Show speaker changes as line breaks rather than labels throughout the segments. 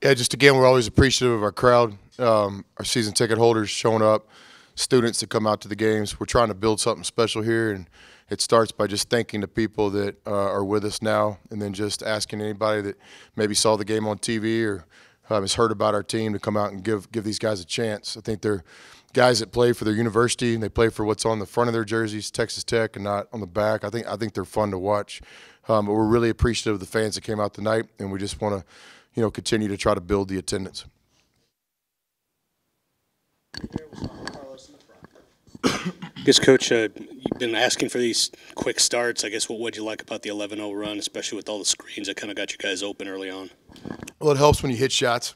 Yeah, just again, we're always appreciative of our crowd, our season ticket holders showing up, students that come out to the games. We're trying to build something special here, and it starts by just thanking the people that are with us now, and then just asking anybody that maybe saw the game on TV or has heard about our team to come out and give these guys a chance. I think they're guys that play for their university, and they play for what's on the front of their jerseys, Texas Tech, and not on the back. I think they're fun to watch. But we're really appreciative of the fans that came out tonight, and we just want to continue to try to build the attendance.
I guess, Coach, you've been asking for these quick starts. I guess what would you like about the 11-0 run, especially with all the screens that kind of got you guys open early on?
Well, it helps when you hit shots.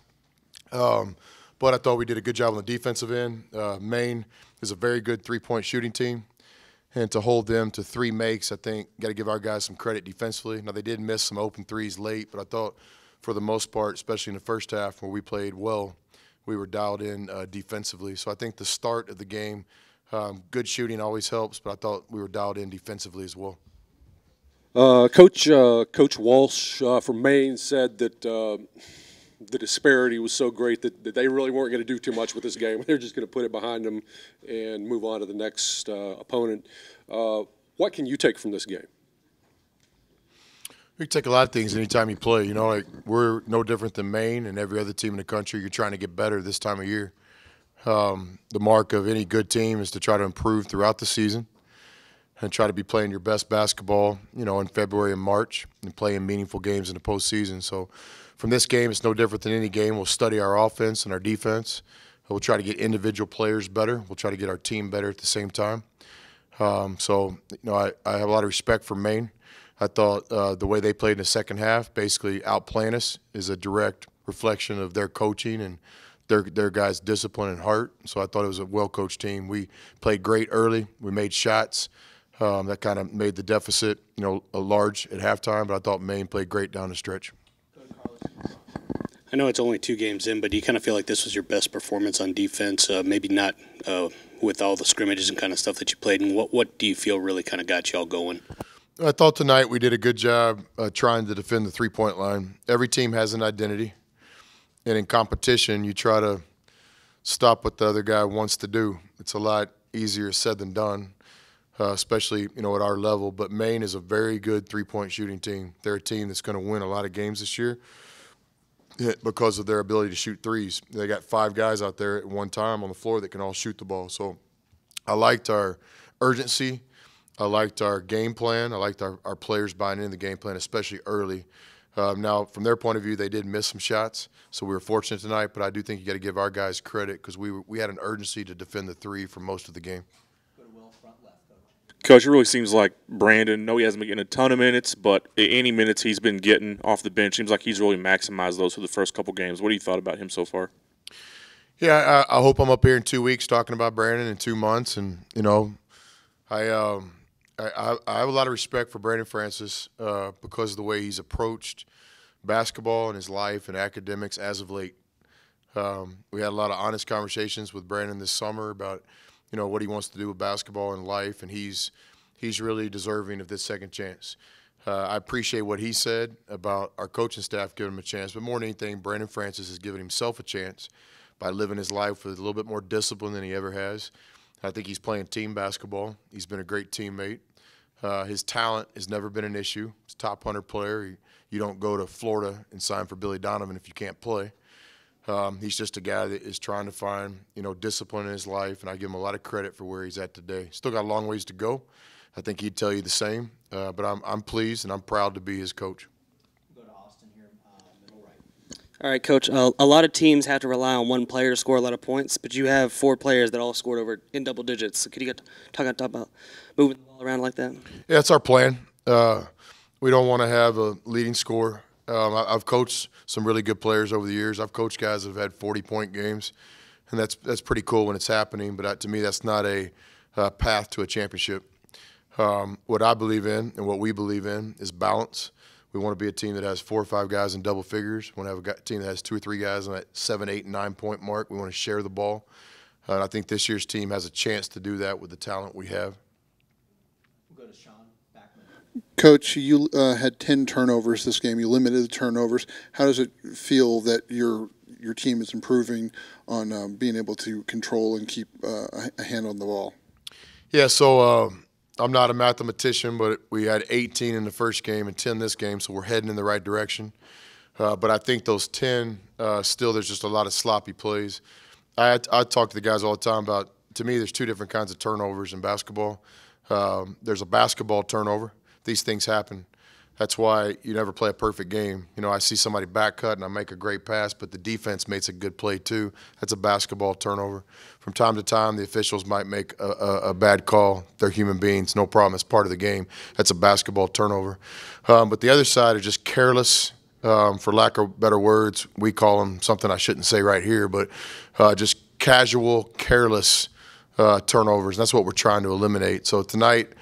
But I thought we did a good job on the defensive end. Maine is a very good three-point shooting team. And to hold them to 3 makes, I think got to give our guys some credit defensively. Now, they did miss some open threes late, but I thought for the most part, especially in the first half where we played well, we were dialed in defensively. So I think the start of the game, good shooting always helps, but I thought we were dialed in defensively as well.
Coach Walsh from Maine said that the disparity was so great that they really weren't going to do too much with this game. They're just going to put it behind them and move on to the next opponent. What can you take from this game?
You can take a lot of things anytime you play. Like we're no different than Maine and every other team in the country. You're trying to get better this time of year. The mark of any good team is to try to improve throughout the season and try to be playing your best basketball, in February and March and playing meaningful games in the postseason. So from this game, it's no different than any game. We'll study our offense and our defense. We'll try to get individual players better. We'll try to get our team better at the same time. I have a lot of respect for Maine. I thought the way they played in the second half, basically outplaying us, is a direct reflection of their coaching and their guys' discipline and heart. So I thought it was a well-coached team. We played great early. We made shots. That kind of made the deficit, large at halftime, but I thought Maine played great down the stretch.
I know it's only 2 games in, but do you kind of feel like this was your best performance on defense? Maybe not with all the scrimmages and kind of stuff that you played. And what do you feel really kind of got you all going?
I thought tonight we did a good job trying to defend the three-point line. Every team has an identity, and in competition, you try to stop what the other guy wants to do. It's a lot easier said than done, especially at our level. But Maine is a very good three-point shooting team. They're a team that's going to win a lot of games this year because of their ability to shoot threes. They got 5 guys out there at one time on the floor that can all shoot the ball. So I liked our urgency. I liked our game plan. I liked our players buying into the game plan, especially early. Now, from their point of view, they did miss some shots, so we were fortunate tonight. But I do think you got to give our guys credit because we had an urgency to defend the 3 for most of the game.
Coach, it really seems like Brandon, no, he hasn't been getting a ton of minutes, but any minutes he's been getting off the bench, seems like he's really maximized those for the first couple games. What do you thought about him so far?
Yeah, I hope I'm up here in 2 weeks talking about Brandon in 2 months. And, I have a lot of respect for Brandon Francis because of the way he's approached basketball and his life and academics as of late. We had a lot of honest conversations with Brandon this summer about what he wants to do with basketball and life, and he's really deserving of this second chance. I appreciate what he said about our coaching staff giving him a chance, but more than anything, Brandon Francis has given himself a chance by living his life with a little bit more discipline than he ever has. I think he's playing team basketball. He's been a great teammate. His talent has never been an issue. He's a top 100 player. You don't go to Florida and sign for Billy Donovan if you can't play. He's just a guy that is trying to find, discipline in his life, and I give him a lot of credit for where he's at today. Still got a long ways to go. I think he'd tell you the same, but I'm pleased and I'm proud to be his coach.
Go to Austin here, middle right.
All right, Coach. A lot of teams have to rely on one player to score a lot of points, but you have 4 players that all scored over in double digits. So could you talk about moving the ball around like that?
Yeah, that's our plan. We don't want to have a leading scorer. I've coached some really good players over the years. I've coached guys that have had 40-point games, and that's pretty cool when it's happening. But to me, that's not a path to a championship. What I believe in and what we believe in is balance. We want to be a team that has 4 or 5 guys in double figures. We want to have a team that has 2 or 3 guys on that 7, 8, and 9-point mark. We want to share the ball. And I think this year's team has a chance to do that with the talent we have.
We'll go to Sean Backman.
Coach, you had 10 turnovers this game. You limited the turnovers. How does it feel that your team is improving on being able to control and keep a hand on the ball?
Yeah, so I'm not a mathematician, but we had 18 in the first game and 10 this game, so we're heading in the right direction. But I think those 10, still there's just a lot of sloppy plays. I talk to the guys all the time about, to me, there's two different kinds of turnovers in basketball. There's a basketball turnover. These things happen. That's why you never play a perfect game. You know, I see somebody back cut and I make a great pass, but the defense makes a good play too. That's a basketball turnover. From time to time, the officials might make a bad call. They're human beings, no problem. It's part of the game. That's a basketball turnover. But the other side are just careless, for lack of better words. We call them something I shouldn't say right here, but just casual, careless turnovers. And that's what we're trying to eliminate. So tonight,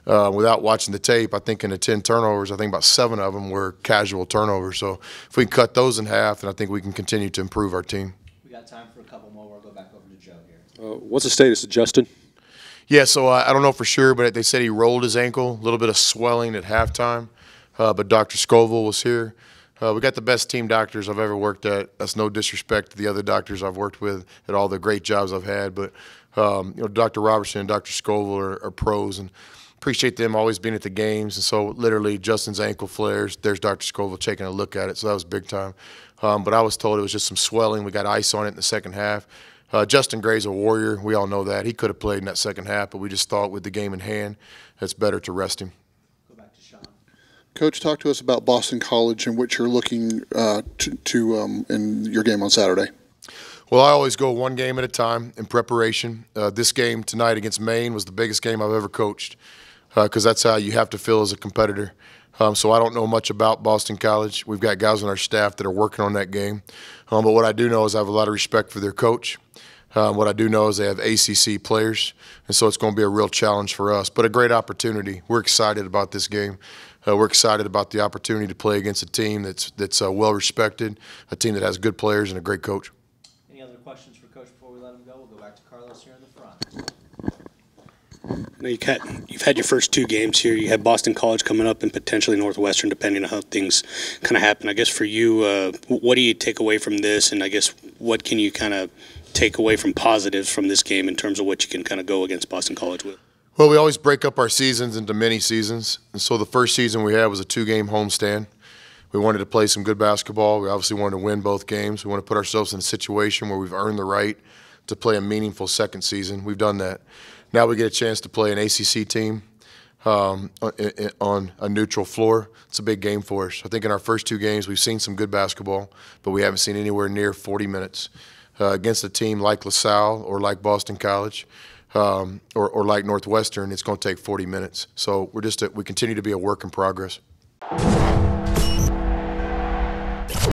without watching the tape, I think in the 10 turnovers, I think about 7 of them were casual turnovers. So if we can cut those in half, then I think we can continue to improve our team.
We got time for a couple more. We'll go back over to Joe here.
What's the status of Justin?
Yeah, so I don't know for sure, but they said he rolled his ankle, a little bit of swelling at halftime. But Dr. Scoville was here. We got the best team doctors I've ever worked at. That's no disrespect to the other doctors I've worked with at all the great jobs I've had. But, you know, Dr. Robertson and Dr. Scoville are pros, and appreciate them always being at the games. And so literally Justin's ankle flares. There's Dr. Scoville taking a look at it. So that was big time. But I was told it was just some swelling. We got ice on it in the second half. Justin Gray's a warrior. We all know that. He could have played in that second half, but we just thought with the game in hand, it's better to rest him.
Go back to Sean.
Coach, talk to us about Boston College and what you're looking to in your game on Saturday.
Well, I always go one game at a time in preparation. This game tonight against Maine was the biggest game I've ever coached, because that's how you have to feel as a competitor. So I don't know much about Boston College. We've got guys on our staff that are working on that game. But what I do know is I have a lot of respect for their coach. What I do know is they have ACC players, and so it's going to be a real challenge for us, but a great opportunity. We're excited about this game. We're excited about the opportunity to play against a team that's well respected, a team that has good players and a great coach.
Any other questions for Coach before we let him go? We'll go back to Carlos here in the front.
Now you've had your first 2 games here. You have Boston College coming up and potentially Northwestern, depending on how things kind of happen. I guess for you, what do you take away from this, and I guess what can you kind of take away from positives from this game in terms of what you can kind of go against Boston College with?
Well, we always break up our seasons into mini seasons, and so the first season we had was a 2-game homestand. We wanted to play some good basketball. We obviously wanted to win both games. We want to put ourselves in a situation where we've earned the right to play a meaningful second season. We've done that. Now we get a chance to play an ACC team on a neutral floor. It's a big game for us. I think in our first 2 games we've seen some good basketball, but we haven't seen anywhere near 40 minutes. Against a team like LaSalle or like Boston College or like Northwestern, it's going to take 40 minutes. So we continue to be a work in progress.